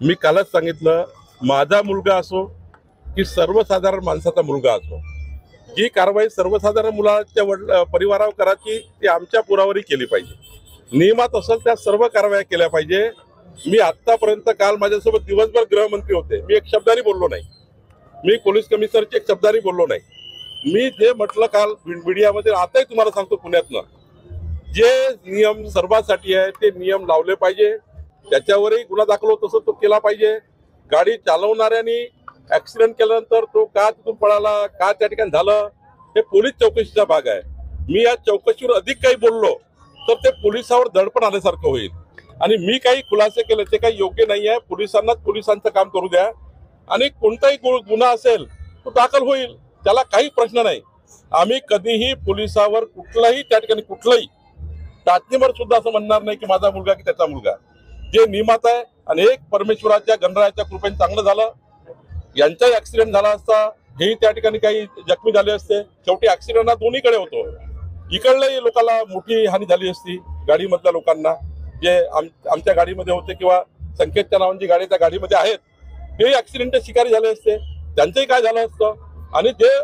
मी कालच सांगितलं, माझा मुलगा असो की सर्वसाधारण माणसाचा मुलगा असो, जी कारवाई सर्वसाधारण मुलाच्या परिवारावर करायची ती आमच्या पुरावरही केली पाहिजे। नियमात असेल त्या सर्व कारवाया केल्या पाहिजे। मी आतापर्यंत काल माझ्यासोबत दिवसभर गृहमंत्री होते, मी एक शब्दाने बोललो नाही, मी पोलीस कमिशनरची एक शब्दाने बोललो नाही। मी जे म्हटलं काल मीडियामध्ये, आताही तुम्हाला सांगतो पुण्यातनं, जे नियम सर्वांसाठी आहे ते नियम लावले पाहिजे। त्याच्यावरही गुन्हा दाखल होत असतो तो केला पाहिजे। गाडी चालवणाऱ्यांनी ऍक्सिडेंट केल्यानंतर तो का तिथून पळाला, का त्या ठिकाणी झालं, हे पोलीस चौकशीचा भाग आहे। मी या चौकशीवर अधिक काही बोललो तर ते पोलिसावर दडपण आल्यासारखं होईल आणि मी काही खुलासे केले ते काही योग्य नाही आहे। पोलिसांनाच पोलिसांचं काम करू द्या आणि कोणताही गुन्हा असेल तो दाखल होईल, त्याला काही प्रश्न नाही। आम्ही कधीही पोलिसावर कुठलाही त्या ठिकाणी कुठलाही टाचणीवर सुद्धा असं म्हणणार नाही की माझा मुलगा की त्याचा मुलगा। जे नियमात आहे आणि एक परमेश्वराच्या गणरायाच्या कृपेने चांगलं झालं। यांचाही ऍक्सिडेंट झाला असता, हेही त्या ठिकाणी काही जखमी झाले असते। शेवटी ऍक्सिडेंट हा दोन्हीकडे होतो, इकडल्याही लोकांना मोठी हानी झाली असती, गाडीमधल्या लोकांना जे आमच्या गाडीमध्ये होते किंवा संकेतच्या नावांची गाडी त्या गाडीमध्ये आहेत, तेही ऍक्सिडेंटचे शिकारी झाले असते, त्यांचंही काय झालं असतं। आणि जे